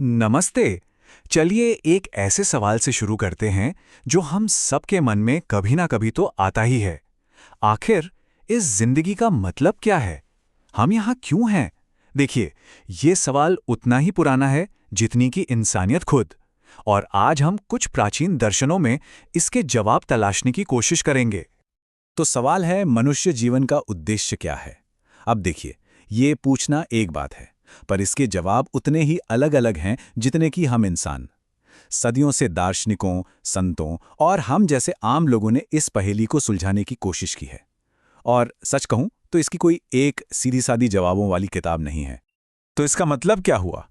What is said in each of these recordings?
नमस्ते। चलिए एक ऐसे सवाल से शुरू करते हैं जो हम सबके मन में कभी ना कभी तो आता ही है। आखिर इस जिंदगी का मतलब क्या है? हम यहाँ क्यों हैं? देखिए, ये सवाल उतना ही पुराना है जितनी कि इंसानियत खुद। और आज हम कुछ प्राचीन दर्शनों में इसके जवाब तलाशने की कोशिश करेंगे। तो सवाल है मनुष्य जीवन का उद्देश्य क्या है। अब देखिए, ये पूछना एक बात है, पर इसके जवाब उतने ही अलग अलग हैं जितने कि हम इंसान। सदियों से दार्शनिकों, संतों और हम जैसे आम लोगों ने इस पहेली को सुलझाने की कोशिश की है। और सच कहूं तो इसकी कोई एक सीधी सादी जवाबों वाली किताब नहीं है। तो इसका मतलब क्या हुआ?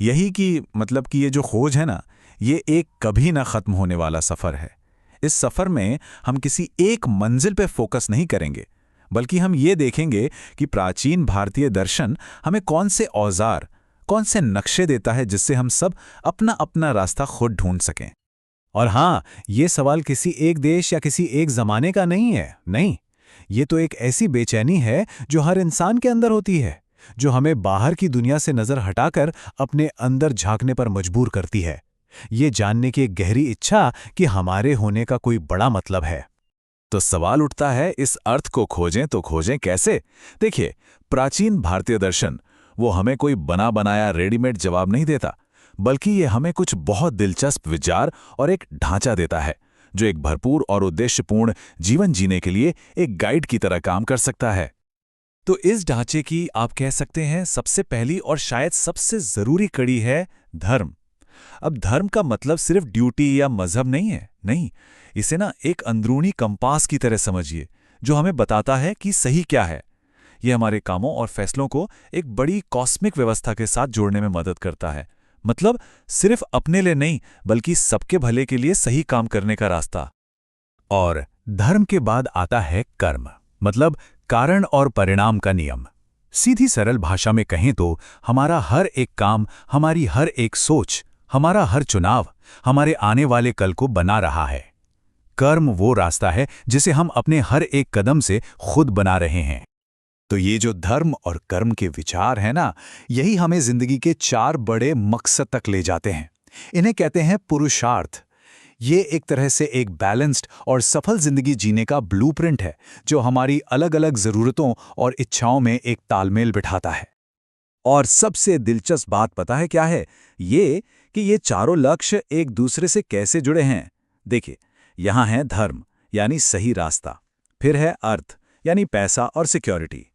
यही कि मतलब कि ये जो खोज है ना, ये एक कभी ना खत्म होने वाला सफर है। इस सफर में हम किसी एक मंजिल पे फोकस नहीं करेंगे, बल्कि हम ये देखेंगे कि प्राचीन भारतीय दर्शन हमें कौन से औजार, कौन से नक्शे देता है जिससे हम सब अपना अपना रास्ता खुद ढूंढ सकें। और हाँ, ये सवाल किसी एक देश या किसी एक जमाने का नहीं है। नहीं, ये तो एक ऐसी बेचैनी है जो हर इंसान के अंदर होती है, जो हमें बाहर की दुनिया से नजर हटाकर अपने अंदर झांकने पर मजबूर करती है। ये जानने की एक गहरी इच्छा कि हमारे होने का कोई बड़ा मतलब है। तो सवाल उठता है, इस अर्थ को खोजें तो खोजें कैसे? देखिए, प्राचीन भारतीय दर्शन वो हमें कोई बना बनाया रेडीमेड जवाब नहीं देता, बल्कि ये हमें कुछ बहुत दिलचस्प विचार और एक ढांचा देता है जो एक भरपूर और उद्देश्यपूर्ण जीवन जीने के लिए एक गाइड की तरह काम कर सकता है। तो इस ढांचे की आप कह सकते हैं सबसे पहली और शायद सबसे जरूरी कड़ी है धर्म। अब धर्म का मतलब सिर्फ ड्यूटी या मजहब नहीं है। नहीं, इसे ना एक अंदरूनी कंपास की तरह समझिए, जो हमें बताता है कि सही क्या है। यह हमारे कामों और फैसलों को एक बड़ी कॉस्मिक व्यवस्था के साथ जोड़ने में मदद करता है। मतलब सिर्फ अपने लिए नहीं, बल्कि सबके भले के लिए सही काम करने का रास्ता। और धर्म के बाद आता है कर्म, मतलब कारण और परिणाम का नियम। सीधी सरल भाषा में कहें तो हमारा हर एक काम, हमारी हर एक सोच, हमारा हर चुनाव हमारे आने वाले कल को बना रहा है। कर्म वो रास्ता है जिसे हम अपने हर एक कदम से खुद बना रहे हैं। तो ये जो धर्म और कर्म के विचार हैं ना, यही हमें जिंदगी के चार बड़े मकसद तक ले जाते हैं। इन्हें कहते हैं पुरुषार्थ। ये एक तरह से एक बैलेंस्ड और सफल जिंदगी जीने का ब्लूप्रिंट है, जो हमारी अलग-अलग जरूरतों और इच्छाओं में एक तालमेल बिठाता है। और सबसे दिलचस्प बात पता है क्या है? ये कि ये चारों लक्ष्य एक दूसरे से कैसे जुड़े हैं। देखिए, यहाँ है धर्म यानी सही रास्ता, फिर है अर्थ यानी पैसा और सिक्योरिटी,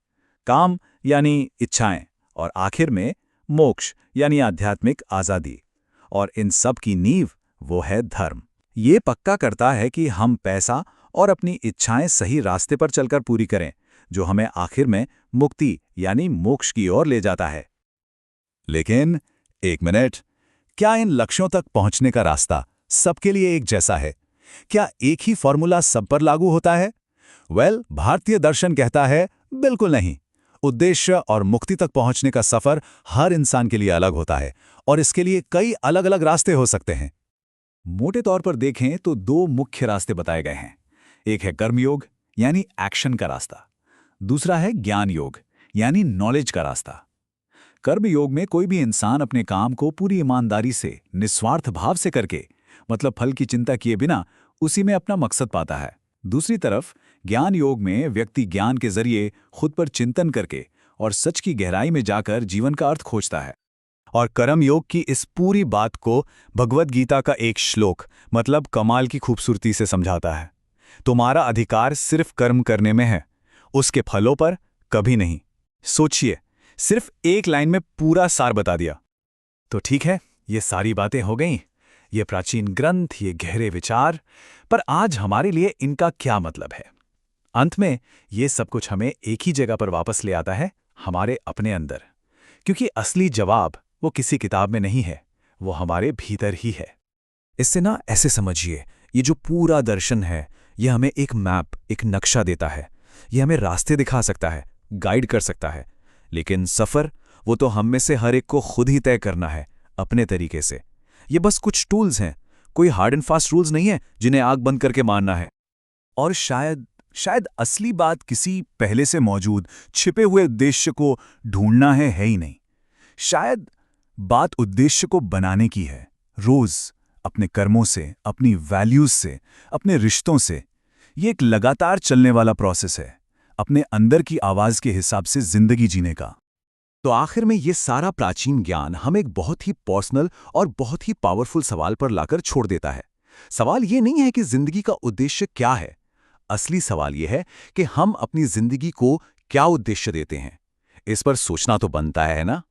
काम यानी इच्छाएं, और आखिर में मोक्ष यानी आध्यात्मिक आजादी। और इन सब की नींव वो है धर्म। ये पक्का करता है कि हम पैसा और अपनी इच्छाएं सही रास्ते पर चलकर पूरी करें, जो हमें आखिर में मुक्ति यानी मोक्ष की ओर ले जाता है। लेकिन एक मिनट, क्या इन लक्ष्यों तक पहुंचने का रास्ता सबके लिए एक जैसा है? क्या एक ही फॉर्मूला सब पर लागू होता है? भारतीय दर्शन कहता है बिल्कुल नहीं। उद्देश्य और मुक्ति तक पहुंचने का सफर हर इंसान के लिए अलग होता है, और इसके लिए कई अलग अलग रास्ते हो सकते हैं। मोटे तौर पर देखें तो दो मुख्य रास्ते बताए गए हैं। एक है कर्मयोग यानी एक्शन का रास्ता, दूसरा है ज्ञान योग यानी नॉलेज का रास्ता। कर्म योग में कोई भी इंसान अपने काम को पूरी ईमानदारी से, निस्वार्थ भाव से करके, मतलब फल की चिंता किए बिना, उसी में अपना मकसद पाता है। दूसरी तरफ ज्ञान योग में व्यक्ति ज्ञान के जरिए खुद पर चिंतन करके और सच की गहराई में जाकर जीवन का अर्थ खोजता है। और कर्म योग की इस पूरी बात को भगवद गीता का एक श्लोक मतलब कमाल की खूबसूरती से समझाता है। तुम्हारा अधिकार सिर्फ कर्म करने में है, उसके फलों पर कभी नहीं। सोचिए, सिर्फ एक लाइन में पूरा सार बता दिया। तो ठीक है, ये सारी बातें हो गईं, ये प्राचीन ग्रंथ, ये गहरे विचार, पर आज हमारे लिए इनका क्या मतलब है? अंत में ये सब कुछ हमें एक ही जगह पर वापस ले आता है, हमारे अपने अंदर। क्योंकि असली जवाब वो किसी किताब में नहीं है, वो हमारे भीतर ही है। इससे ना ऐसे समझिए, ये जो पूरा दर्शन है, ये हमें एक मैप, एक नक्शा देता है। ये हमें रास्ते दिखा सकता है, गाइड कर सकता है, लेकिन सफर वो तो हम में से हर एक को खुद ही तय करना है, अपने तरीके से। ये बस कुछ टूल्स हैं, कोई हार्ड एंड फास्ट रूल्स नहीं है जिन्हें आंख बंद करके मानना है। और शायद शायद असली बात किसी पहले से मौजूद छिपे हुए उद्देश्य को ढूंढना है ही नहीं। शायद बात उद्देश्य को बनाने की है, रोज अपने कर्मों से, अपनी वैल्यूज से, अपने रिश्तों से। ये एक लगातार चलने वाला प्रोसेस है, अपने अंदर की आवाज के हिसाब से जिंदगी जीने का। तो आखिर में ये सारा प्राचीन ज्ञान हम एक बहुत ही पर्सनल और बहुत ही पावरफुल सवाल पर लाकर छोड़ देता है। सवाल ये नहीं है कि जिंदगी का उद्देश्य क्या है। असली सवाल ये है कि हम अपनी जिंदगी को क्या उद्देश्य देते हैं। इस पर सोचना तो बनता है ना।